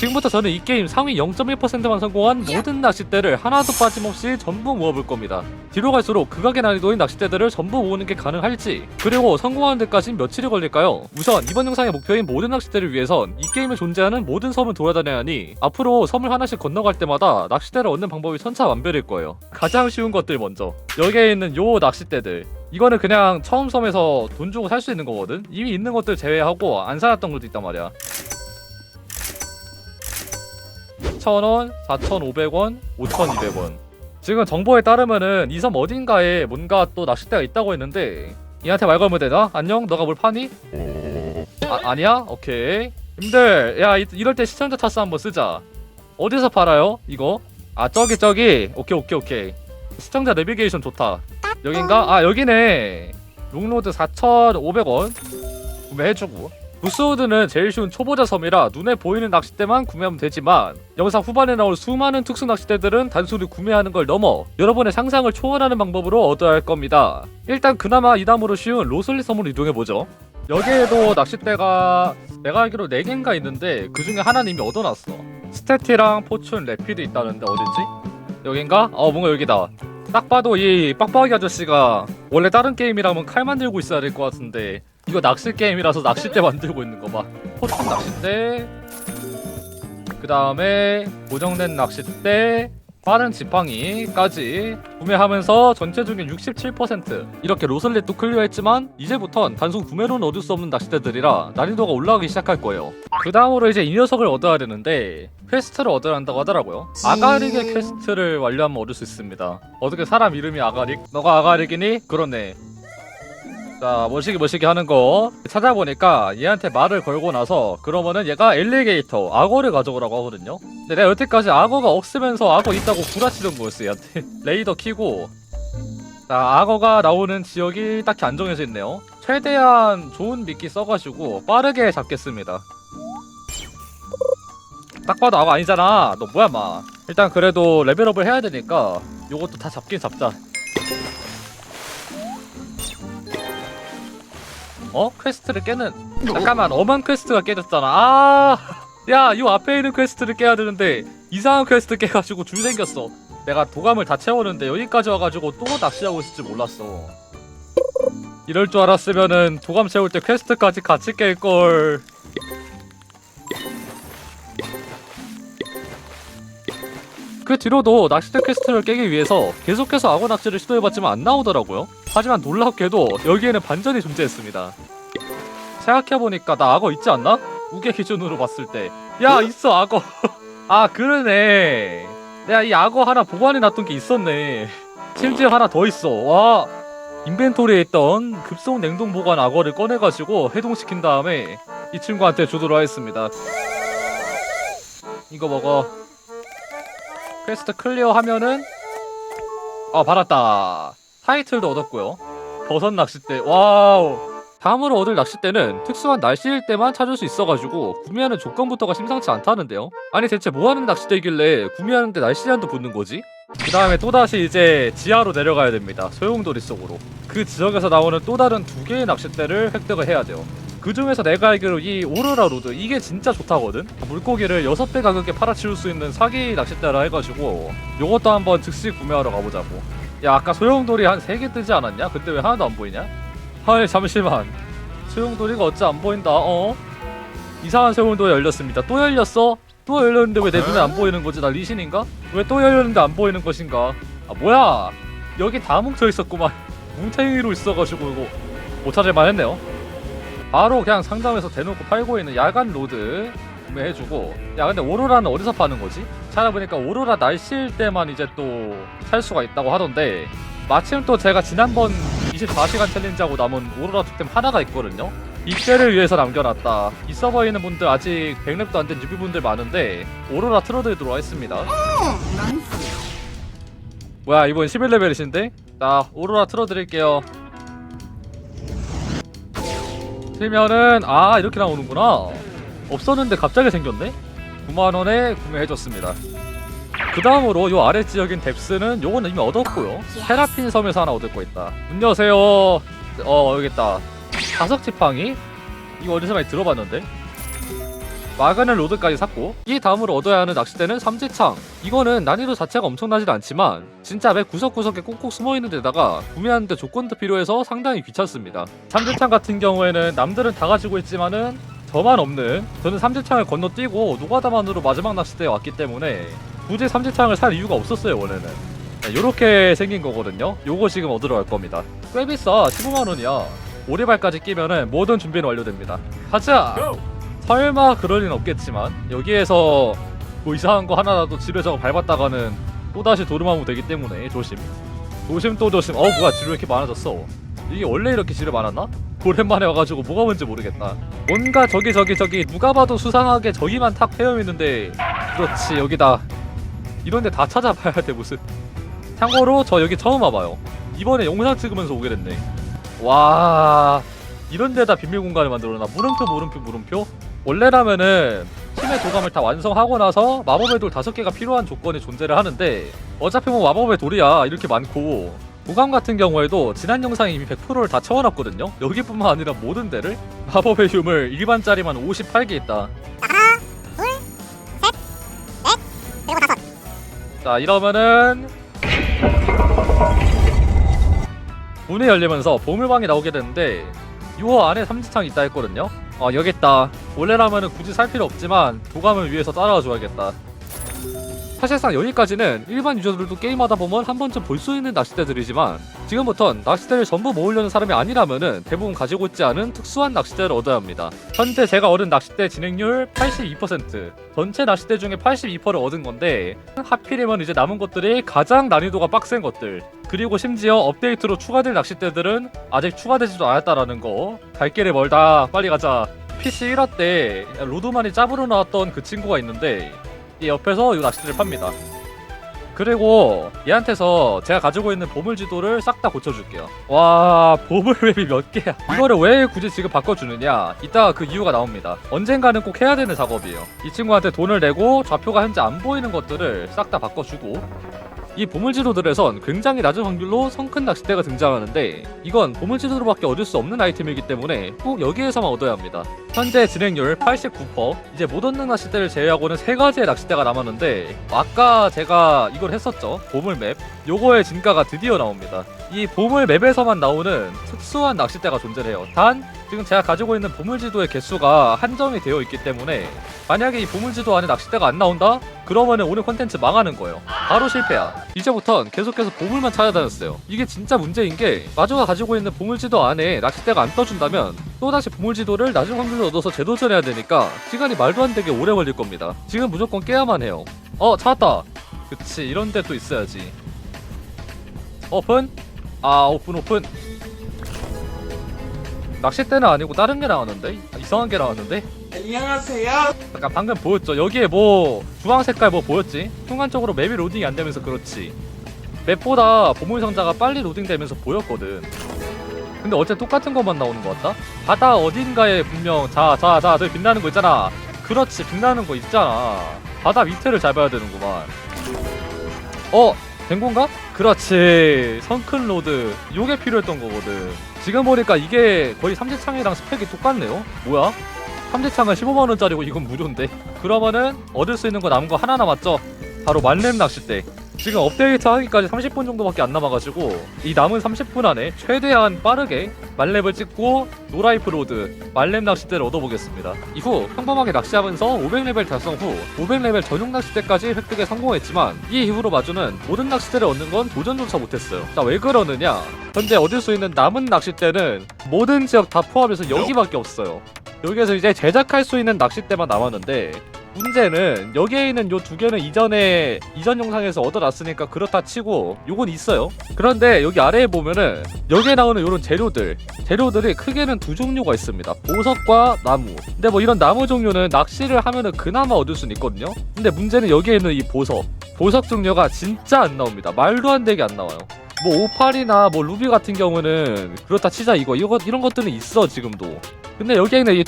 지금부터 저는 이 게임 상위 0.1%만 성공한 모든 낚싯대를 하나도 빠짐없이 전부 모아볼 겁니다. 뒤로 갈수록 극악의 난이도인 낚싯대들을 전부 모으는 게 가능할지, 그리고 성공하는 데까진 며칠이 걸릴까요? 우선 이번 영상의 목표인 모든 낚싯대를 위해선 이 게임에 존재하는 모든 섬을 돌아다녀야 하니 앞으로 섬을 하나씩 건너갈 때마다 낚싯대를 얻는 방법이 천차만별일 거예요. 가장 쉬운 것들 먼저, 여기에 있는 요 낚싯대들, 이거는 그냥 처음 섬에서 돈 주고 살 수 있는 거거든? 이미 있는 것들 제외하고 안 살았던 것도 있단 말이야. 1,000원, 4,500원, 5,200원. 지금 정보에 따르면은 이 섬 어딘가에 뭔가 또 낚싯대가 있다고 했는데 얘한테 말 걸면 되나? 안녕? 너가 뭘 파니? 아니야? 오케이. 님들, 야 이럴 때 시청자 타스 한번 쓰자. 어디서 팔아요? 이거? 아 저기. 오케이. 시청자 내비게이션 좋다. 여긴가? 아 여기네. 롱로드 4,500원 구매해주고. 부스우드는 제일 쉬운 초보자 섬이라 눈에 보이는 낚싯대만 구매하면 되지만 영상 후반에 나올 수많은 특수 낚싯대들은 단순히 구매하는 걸 넘어 여러분의 상상을 초월하는 방법으로 얻어야 할 겁니다. 일단 그나마 이담으로 쉬운 로슬리 섬으로 이동해보죠. 여기에도 낚싯대가 내가 알기로 4개인가 있는데 그 중에 하나는 이미 얻어놨어. 스태티랑 포춘, 레피드 있다는데 어딨지? 여긴가? 뭔가 여기다. 딱 봐도 이 빡빡이 아저씨가 원래 다른 게임이라면 칼 만들고 있어야 될 것 같은데 이거 낚시 게임이라서 낚싯대 만들고 있는 거 봐. 포춘 낚싯대, 그 다음에 고정된 낚싯대, 빠른 지팡이까지 구매하면서 전체 중에 67% 이렇게 로슬릿도 클리어했지만 이제부턴 단순 구매로는 얻을 수 없는 낚싯대들이라 난이도가 올라가기 시작할 거예요. 그 다음으로 이제 이 녀석을 얻어야 되는데 퀘스트를 얻어야 한다고 하더라고요. 아가릭의 퀘스트를 완료하면 얻을 수 있습니다. 어떻게 사람 이름이 아가릭? 너가 아가릭이니? 그렇네. 자, 머시기 하는 거 찾아보니까 얘한테 말을 걸고 나서 그러면은 얘가 엘리게이터, 악어를 가져오라고 하거든요. 근데 내가 여태까지 악어가 없으면서 악어 있다고 구라치던 거였어 얘한테. 레이더 키고, 자, 악어가 나오는 지역이 딱히 안 정해져 있네요. 최대한 좋은 미끼 써가지고 빠르게 잡겠습니다. 딱 봐도 악어 아니잖아. 너 뭐야 마. 일단 그래도 레벨업을 해야 되니까 요것도 다 잡긴 잡자. 퀘스트를 깨는. 잠깐만, 엄한 퀘스트가 깨졌잖아. 야, 요 앞에 있는 퀘스트를 깨야 되는데 이상한 퀘스트 깨가지고 줄 생겼어. 내가 도감을 다 채웠는데 여기까지 와가지고 또 낚시하고 있을 줄 몰랐어. 이럴 줄 알았으면은 도감 채울 때 퀘스트까지 같이 깰걸. 그 뒤로도 낚싯대 퀘스트를 깨기 위해서 계속해서 악어 낚시를 시도해봤지만 안 나오더라고요. 하지만 놀랍게도 여기에는 반전이 존재했습니다. 생각해보니까 나 악어 있지 않나? 우계 기준으로 봤을 때. 야, 있어 악어. 아 그러네. 내가 이 악어 하나 보관해놨던 게 있었네. 심지어 하나 더 있어. 와, 인벤토리에 있던 급속 냉동 보관 악어를 꺼내가지고 해동시킨 다음에 이 친구한테 주도록 하겠습니다. 이거 먹어. 퀘스트 클리어 하면은 받았다. 타이틀도 얻었고요. 버섯 낚싯대. 와우. 다음으로 얻을 낚싯대는 특수한 날씨일 때만 찾을 수 있어가지고 구매하는 조건부터가 심상치 않다는데요. 아니 대체 뭐하는 낚싯대이길래 구매하는데 날씨 제한도 붙는 거지? 그 다음에 또다시 이제 지하로 내려가야 됩니다. 소용돌이 속으로. 그 지역에서 나오는 또 다른 2개의 낚싯대를 획득을 해야 돼요. 그 중에서 내가 알기로 이 오로라 로드, 이게 진짜 좋다거든? 물고기를 6배 가격에 팔아치울 수 있는 사기 낚싯대라 해가지고 요것도 한번 즉시 구매하러 가보자고. 야, 아까 소용돌이 한 3개 뜨지 않았냐? 근데 왜 하나도 안 보이냐? 헐, 잠시만. 소용돌이가 어째 안 보인다. 이상한 소용돌이 열렸습니다. 또 열렸어? 또 열렸는데 왜 내 눈에 안 보이는 거지? 나 리신인가? 왜 또 열렸는데 안 보이는 것인가? 아 뭐야, 여기 다 뭉쳐 있었구만. 뭉탱이로 있어가지고 이거 못 찾을만 했네요. 바로 그냥 상점에서 대놓고 팔고 있는 야간 로드 구매해주고. 야, 근데 오로라는 어디서 파는 거지? 찾아보니까 오로라 날씨일 때만 이제 또 살 수가 있다고 하던데, 마침 또 제가 지난번 24시간 챌린지하고 남은 오로라 득템 하나가 있거든요? 이때를 위해서 남겨놨다. 이 서버에 있는 분들 아직 100렙도 안 된 뉴비분들 많은데 오로라 틀어드리도록 하겠습니다. 뭐야, 이번 11레벨이신데? 자, 오로라 틀어드릴게요. 틀면은 이렇게 나오는구나. 없었는데 갑자기 생겼네? 9만원에 구매해줬습니다. 그 다음으로 요 아래 지역인 뎁스는 요거는 이미 얻었고요. 테라핀 섬에서 하나 얻을 거 있다. 문 여세요. 여기 있다. 자석 지팡이? 이거 어디서 많이 들어봤는데? 마그넷 로드까지 샀고, 이 다음으로 얻어야 하는 낚싯대는 삼지창. 이거는 난이도 자체가 엄청나진 않지만 진짜 맵 구석구석에 꾹꾹 숨어있는 데다가 구매하는데 조건도 필요해서 상당히 귀찮습니다. 삼지창 같은 경우에는 남들은 다 가지고 있지만은 저만 없는, 저는 삼지창을 건너뛰고 노가다만으로 마지막 낚싯대에 왔기 때문에 굳이 삼지창을 살 이유가 없었어요. 원래는 요렇게 생긴 거거든요. 요거 지금 얻으러 갈 겁니다. 꽤 비싸. 15만원이야. 오리발까지 끼면은 모든 준비는 완료됩니다. 가자! 설마 그럴 리는 없겠지만 여기에서 뭐 이상한 거 하나라도 지뢰 저거 밟았다가는 또다시 도루마무 되기 때문에 조심 또 조심. 뭐야 지뢰 왜 이렇게 많아졌어. 이게 원래 이렇게 지뢰 많았나? 오랜만에 와가지고 뭐가 뭔지 모르겠다. 뭔가 저기 누가 봐도 수상하게 저기만 탁 헤엄있는데, 그렇지 여기다. 이런데 다 찾아봐야 돼 무슨. 참고로 저 여기 처음 와봐요. 이번에 영상 찍으면서 오게 됐네. 와, 이런 데다 비밀 공간을 만들어놔. 물음표. 원래라면은 팀의 도감을 다 완성하고 나서 마법의 돌 5개가 필요한 조건이 존재를 하는데, 어차피 뭐 마법의 돌이야 이렇게 많고, 도감 같은 경우에도 지난 영상에 이미 100%를 다 채워놨거든요. 여기뿐만 아니라 모든 데를. 마법의 휴물 일반짜리만 58개 있다. 하나, 둘, 셋, 넷, 그리고 5. 자, 이러면은 문이 열리면서 보물방이 나오게 되는데, 요 안에 삼지창이 있다 했거든요. 여기 있다. 원래라면은 굳이 살 필요 없지만 도감을 위해서 따라와 줘야겠다. 사실상 여기까지는 일반 유저들도 게임하다 보면 한 번쯤 볼 수 있는 낚싯대들이지만, 지금부턴 낚싯대를 전부 모으려는 사람이 아니라면은 대부분 가지고 있지 않은 특수한 낚싯대를 얻어야 합니다. 현재 제가 얻은 낚싯대 진행률 82%, 전체 낚싯대 중에 82%를 얻은 건데, 하필이면 이제 남은 것들이 가장 난이도가 빡센 것들, 그리고 심지어 업데이트로 추가될 낚싯대들은 아직 추가되지도 않았다라는 거. 갈 길이 멀다. 빨리 가자. PC 1화 때 로드만이 짭으로 나왔던 그 친구가 있는데, 이 옆에서 이 낚싯대를 팝니다. 그리고 얘한테서 제가 가지고 있는 보물지도를 싹 다 고쳐줄게요. 와, 보물맵이 몇 개야. 이거를 왜 굳이 지금 바꿔주느냐, 이따가 그 이유가 나옵니다. 언젠가는 꼭 해야 되는 작업이에요. 이 친구한테 돈을 내고 좌표가 현재 안 보이는 것들을 싹 다 바꿔주고, 이 보물지도들에선 굉장히 낮은 확률로 성큰 낚싯대가 등장하는데, 이건 보물지도로밖에 얻을 수 없는 아이템이기 때문에 꼭 여기에서만 얻어야 합니다. 현재 진행률 89%. 이제 못 얻는 낚싯대를 제외하고는 3가지의 낚싯대가 남았는데, 아까 제가 이걸 했었죠. 보물맵. 요거의 진가가 드디어 나옵니다. 이 보물맵에서만 나오는 특수한 낚싯대가 존재해요. 단 지금 제가 가지고 있는 보물지도의 개수가 한정이 되어 있기 때문에, 만약에 이 보물지도 안에 낚싯대가 안 나온다? 그러면은 오늘 컨텐츠 망하는 거예요. 바로 실패야. 이제부턴 계속해서 보물만 찾아다녔어요. 이게 진짜 문제인 게, 마저가 가지고 있는 보물지도 안에 낚싯대가 안 떠준다면 또다시 보물지도를 낮은 확률로 얻어서 재도전해야 되니까 시간이 말도 안 되게 오래 걸릴 겁니다. 지금 무조건 깨야만 해요. 찾았다. 그치, 이런 데 또 있어야지. 오픈? 오픈. 낚싯대는 아니고 다른 게 나왔는데? 이상한 게 나왔는데? 안녕하세요. 잠깐 방금 보였죠? 여기에 뭐 주황 색깔 뭐 보였지? 순간적으로 맵이 로딩이 안 되면서 그렇지. 맵보다 보물 상자가 빨리 로딩되면서 보였거든. 근데 어째 똑같은 것만 나오는 것 같다? 바다 어딘가에 분명 저기 빛나는 거 있잖아. 그렇지, 빛나는 거 있잖아. 바다 밑에를 잘 봐야 되는구만. 된 건가? 그렇지, 성큰 로드. 요게 필요했던 거거든. 지금 보니까 이게 거의 삼지창이랑 스펙이 똑같네요. 뭐야? 삼지창은 15만원짜리고 이건 무료인데. 그러면은 얻을 수 있는 거 남은 거 하나 남았죠? 바로 만렙 낚싯대. 지금 업데이트 하기까지 30분 정도밖에 안 남아가지고, 이 남은 30분 안에 최대한 빠르게 만렙을 찍고 노라이프 로드, 만렙 낚싯대를 얻어보겠습니다. 이후 평범하게 낚시하면서 500레벨 달성 후 500레벨 전용 낚싯대까지 획득에 성공했지만, 이 이후로 마주는 모든 낚싯대를 얻는 건 도전조차 못했어요. 자, 왜 그러느냐? 현재 얻을 수 있는 남은 낚싯대는 모든 지역 다 포함해서 여기밖에 없어요. 여기에서 이제 제작할 수 있는 낚싯대만 남았는데, 문제는 여기에 있는 요 2개는 이전 영상에서 얻어놨으니까 그렇다 치고 요건 있어요. 그런데 여기 아래에 보면은 여기에 나오는 요런 재료들이 크게는 2종류가 있습니다. 보석과 나무. 근데 뭐 이런 나무 종류는 낚시를 하면은 그나마 얻을 수는 있거든요. 근데 문제는 여기에 있는 이 보석 종류가 진짜 안 나옵니다. 말도 안 되게 안 나와요. 뭐 오팔이나 뭐 루비 같은 경우는 그렇다 치자, 이런 것들은 있어 지금도. 근데 여기에 있는 이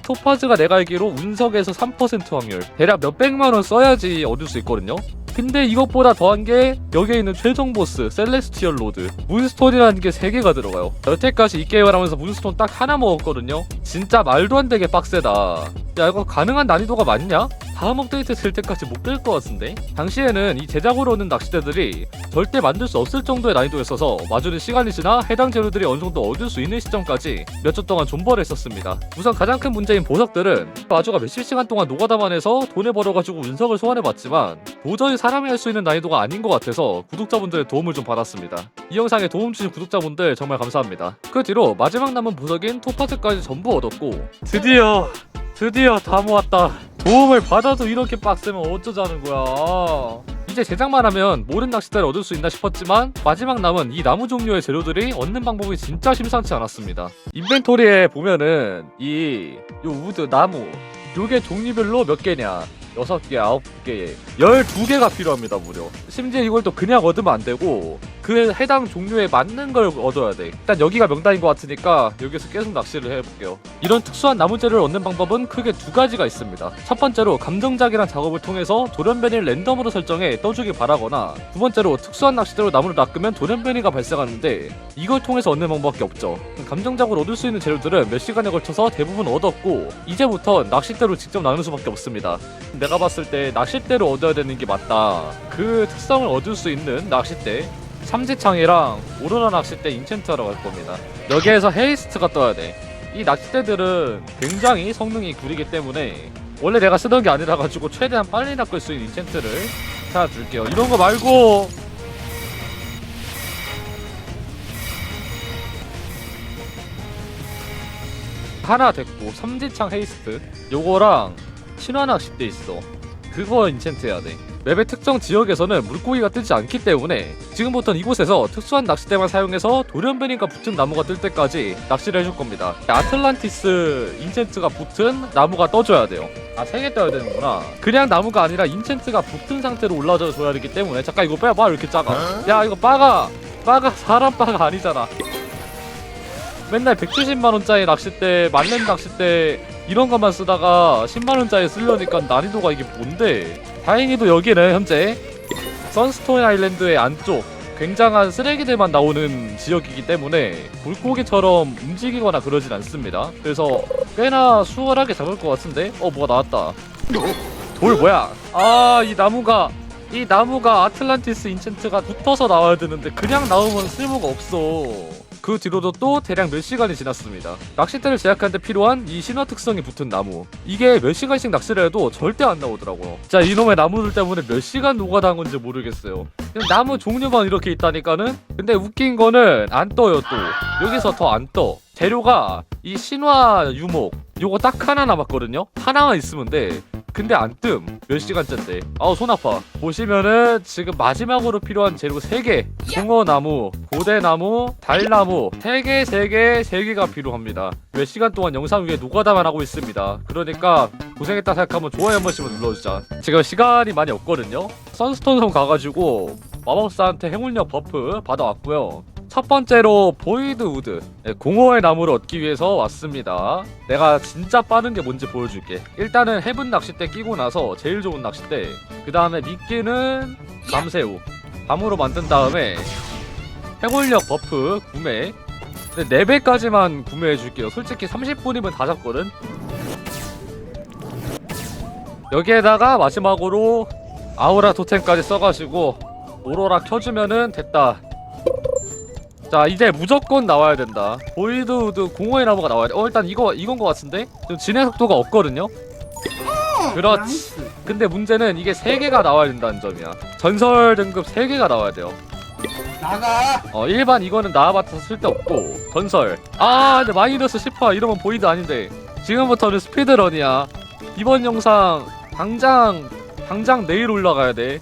토파즈가 내가 알기로 운석에서 3% 확률, 대략 몇백만원 써야지 얻을 수 있거든요. 근데 이것보다 더한 게 여기에 있는 최종 보스 셀레스티얼 로드 문스톤이라는 게 3개가 들어가요. 여태까지 이 게임을 하면서 문스톤 딱 하나 먹었거든요. 진짜 말도 안 되게 빡세다. 야 이거 가능한 난이도가 맞냐? 다음 업데이트 될 때까지 못 될 것 같은데? 당시에는 이 제작으로 오는 낚싯대들이 절대 만들 수 없을 정도의 난이도였어서 마주는 시간이 지나 해당 재료들이 어느 정도 얻을 수 있는 시점까지 몇 주 동안 존버를 했었습니다. 우선 가장 큰 문제인 보석들은 마주가 몇십 시간 동안 노가다만 해서 돈을 벌어가지고 운석을 소환해봤지만 도저히 사람이 할 수 있는 난이도가 아닌 것 같아서 구독자분들의 도움을 좀 받았습니다. 이 영상에 도움 주신 구독자분들 정말 감사합니다. 그 뒤로 마지막 남은 보석인 토파즈까지 전부 얻었고 드디어 다 모았다. 도움을 받아도 이렇게 빡세면 어쩌자는 거야. 이제 제작만 하면 모든 낚싯대를 얻을 수 있나 싶었지만 마지막 남은 이 나무 종류의 재료들이 얻는 방법이 진짜 심상치 않았습니다. 인벤토리에 보면은 요 우드 나무 요게 종류별로 몇 개냐 6개, 9개, 12개가 필요합니다 무려. 심지어 이걸 또 그냥 얻으면 안 되고 그 해당 종류에 맞는 걸 얻어야 돼. 일단 여기가 명단인 것 같으니까 여기서 계속 낚시를 해볼게요. 이런 특수한 나무재료를 얻는 방법은 크게 2가지가 있습니다. 첫 번째로 감정작이란 작업을 통해서 돌연변이를 랜덤으로 설정해 떠주길 바라거나, 두 번째로 특수한 낚싯대로 나무를 낚으면 돌연변이가 발생하는데 이걸 통해서 얻는 방법밖에 없죠. 감정작으로 얻을 수 있는 재료들은 몇 시간에 걸쳐서 대부분 얻었고 이제부터 낚싯대로 직접 나누는 수밖에 없습니다. 내가 봤을 때 낚싯대로 얻어야 되는 게 맞다. 그 특성을 얻을 수 있는 낚싯대 삼지창이랑 오로라 낚싯대 인챈트하러 갈 겁니다. 여기에서 헤이스트가 떠야 돼. 이 낚싯대들은 굉장히 성능이 구리기 때문에 원래 내가 쓰던 게 아니라 가지고 최대한 빨리 낚을 수 있는 인챈트를 찾아줄게요. 이런 거 말고 하나 됐고, 삼지창 헤이스트 요거랑 신화 낚싯대 있어. 그거 인챈트 해야 돼. 맵의 특정 지역에서는 물고기가 뜨지 않기 때문에 지금부터는 이곳에서 특수한 낚싯대만 사용해서 돌연변이가 붙은 나무가 뜰 때까지 낚시를 해줄 겁니다. 아틀란티스 인챈트가 붙은 나무가 떠줘야 돼요. 3개 떠야 되는구나. 그냥 나무가 아니라 인챈트가 붙은 상태로 올라져 줘야 되기 때문에. 잠깐 이거 빼봐. 왜 이렇게 작아? 야 이거 빠가 사람 빠가 아니잖아. 맨날 170만원짜리 낚싯대, 만렙 낚싯대 이런 것만 쓰다가 10만원짜리 쓰려니까 난이도가 이게 뭔데. 다행히도 여기는 현재 선스톤 아일랜드의 안쪽 굉장한 쓰레기들만 나오는 지역이기 때문에 물고기처럼 움직이거나 그러진 않습니다. 그래서 꽤나 수월하게 잡을 것 같은데? 뭐가 나왔다. 돌 뭐야? 이 나무가 아틀란티스 인챈트가 붙어서 나와야 되는데 그냥 나오면 쓸모가 없어. 그 뒤로도 또 대략 몇 시간이 지났습니다. 낚싯대를 제작하는데 필요한 이 신화 특성이 붙은 나무, 이게 몇 시간씩 낚시를 해도 절대 안 나오더라고요. 자, 이놈의 나무들 때문에 몇 시간 노가다 한 건지 모르겠어요. 나무 종류만 이렇게 있다니까는. 근데 웃긴 거는 안 떠요. 또 여기서 더 안 떠. 재료가 이 신화 유목 요거 딱 하나 남았거든요. 하나만 있으면 돼. 근데 안 뜸. 몇 시간째인데. 아우 손 아파. 보시면은 지금 마지막으로 필요한 재료 3개. 붕어나무, 고대나무, 달나무 3개가 필요합니다. 몇 시간 동안 영상 위에 노가다만 하고 있습니다. 그러니까 고생했다 생각하면 좋아요 한 번씩만 눌러주자. 지금 시간이 많이 없거든요. 선스톤 섬 가가지고 마법사한테 행운력 버프 받아왔고요. 첫 번째로 보이드 우드, 공허의 나무를 얻기 위해서 왔습니다. 내가 진짜 빠른 게 뭔지 보여줄게. 일단은 해븐 낚싯대 끼고 나서 제일 좋은 낚싯대, 그 다음에 미끼는 감새우 밤으로 만든 다음에 해골력 버프 구매. 근데 4배까지만 구매해줄게요. 솔직히 30분이면 다 잡거든. 여기에다가 마지막으로 아우라 토템까지 써가지고 오로라 켜주면은 됐다. 자, 이제 무조건 나와야 된다. 보이드 우드 공허의 나무가 나와야 돼. 일단 이건 거 같은데? 지금 진행 속도가 없거든요? 그렇지. 근데 문제는 이게 3개가 나와야 된다는 점이야. 전설 등급 3개가 나와야 돼요. 나가! 일반 이거는 나와봤자 쓸데없고 전설. 근데 마이너스 10% 이러면 보이드 아닌데. 지금부터는 스피드런이야. 이번 영상 당장 내일 올라가야 돼.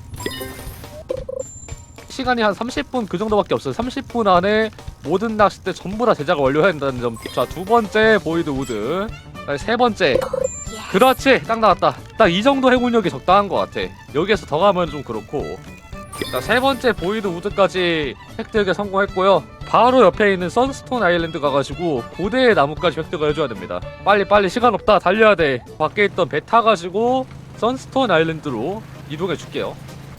시간이 한 30분 그 정도밖에 없어요. 30분 안에 모든 낚싯대 전부 다 제작을 완료해야 된다는 점. 자, 2번째 보이드 우드. 3번째. 그렇지, 딱 나왔다. 딱 이 정도 해골력이 적당한 것 같아. 여기에서 더 가면 좀 그렇고. 자, 3번째 보이드 우드까지 획득에 성공했고요. 바로 옆에 있는 선스톤 아일랜드 가가지고 고대의 나무까지 획득을 해줘야 됩니다. 빨리 시간 없다. 달려야 돼. 밖에 있던 배 타가지고 선스톤 아일랜드로 이동해 줄게요.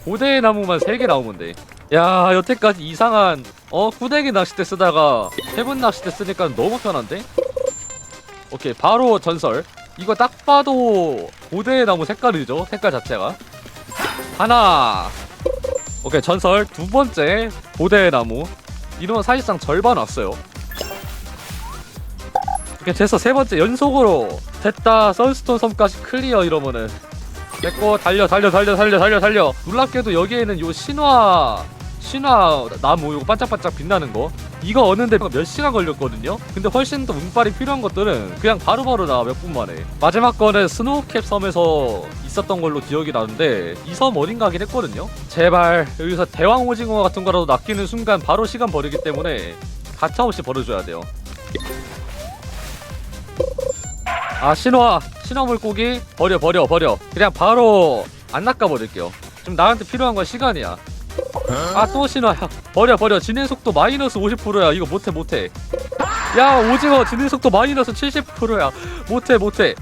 고대 나무만 3개 나오면 돼. 야, 여태까지 이상한 후대기 낚싯대 쓰다가 해분 낚싯대 쓰니까 너무 편한데? 오케이, 바로 전설. 이거 딱 봐도 고대 나무 색깔이죠, 색깔 자체가. 하나. 오케이, 전설. 두 번째 고대 나무. 이러면 사실상 절반 왔어요. 오케이, 됐어. 세 번째 연속으로 됐다. 선스톤 섬까지 클리어. 이러면은 됐고, 달려. 놀랍게도 여기에는 요 신화 나무, 요거 반짝반짝 빛나는 거, 이거 얻는데 몇 시간 걸렸거든요. 근데 훨씬 더 운빨이 필요한 것들은 그냥 바로바로 나와, 몇 분 만에. 마지막 거는 스노우캡 섬에서 있었던 걸로 기억이 나는데 이 섬 어딘가 하긴 했거든요. 제발 여기서 대왕 오징어 같은 거라도 낚이는 순간 바로 시간 버리기 때문에 가차없이 버려줘야 돼요. 아, 신화 물고기 버려. 그냥 바로 안 낚아버릴게요. 지금 나한테 필요한 건 시간이야. 아, 또 신화야. 버려. 진행 속도 마이너스 50%야. 이거 못해. 야, 오징어 진행 속도 마이너스 70%야. 못해.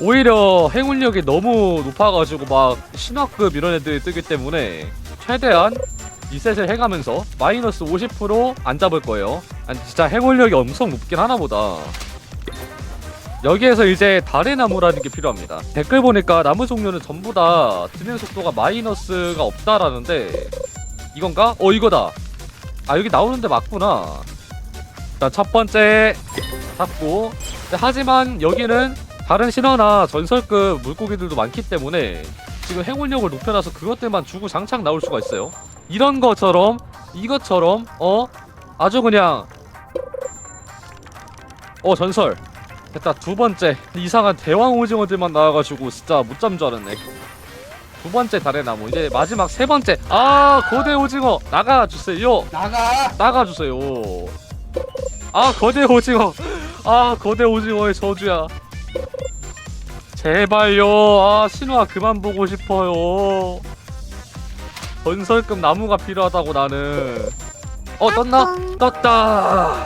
오히려 행운력이 너무 높아가지고 막 신화급 이런 애들이 뜨기 때문에 최대한 리셋을 해가면서 마이너스 50% 안 잡을 거예요. 아니, 진짜 행운력이 엄청 높긴 하나 보다. 여기에서 이제 달의 나무라는 게 필요합니다. 댓글 보니까 나무 종류는 전부 다 진행 속도가 마이너스가 없다라는데 이건가? 이거다. 아, 여기 나오는데 맞구나. 자, 첫 번째 잡고. 하지만 여기는 다른 신화나 전설급 물고기들도 많기 때문에 지금 행운력을 높여놔서 그것들만 주고 장착 나올 수가 있어요. 이런 것처럼 이것처럼 아주 그냥 전설. 됐다. 두 번째 이상한 대왕 오징어들만 나와가지고 진짜 못 잡는 줄 알았네. 두 번째 달의 나무. 이제 마지막 세 번째. 아, 거대 오징어 나가주세요. 나가주세요. 아, 거대 오징어. 아, 거대 오징어의 저주야. 제발요. 아, 신화 그만 보고 싶어요. 전설급 나무가 필요하다고 나는. 떴나? 떴다.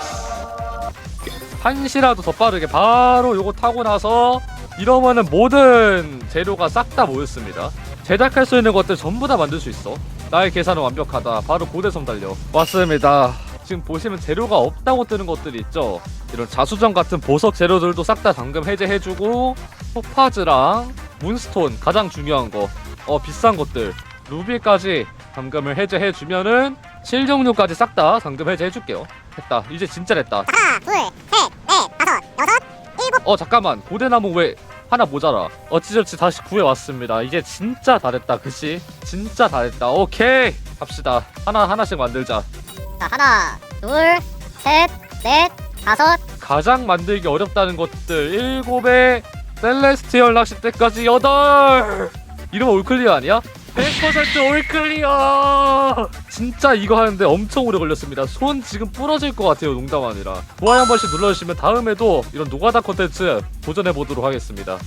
한시라도 더 빠르게 바로 요거 타고 나서 이러면은 모든 재료가 싹 다 모였습니다. 제작할 수 있는 것들 전부 다 만들 수 있어. 나의 계산은 완벽하다. 바로 고대섬 달려 왔습니다. 지금 보시면 재료가 없다고 뜨는 것들이 있죠. 이런 자수정 같은 보석 재료들도 싹 다 잠금 해제해주고, 토파즈랑 문스톤 가장 중요한 거, 비싼 것들 루비까지 잠금을 해제해주면은 실종류까지 싹 다 잠금 해제해줄게요. 됐다. 이제 진짜 됐다. 하나, 둘, 셋, 넷, 다섯, 여섯, 일곱. 잠깐만. 고대나무 왜 하나 모자라. 어찌저찌 다시 구해왔습니다. 이제 진짜 다 됐다. 그치? 진짜 다 됐다. 오케이, 갑시다. 하나씩 만들자. 자, 하나, 둘, 셋, 넷, 다섯. 가장 만들기 어렵다는 것들 7에 셀레스티얼 낚싯대까지 8. 이러면 올클리어 아니야? 100% 올클리어! 진짜 이거 하는데 엄청 오래 걸렸습니다. 손 지금 부러질 것 같아요. 농담 아니라. 좋아요 한 번씩 눌러주시면 다음에도 이런 노가다 콘텐츠 도전해보도록 하겠습니다.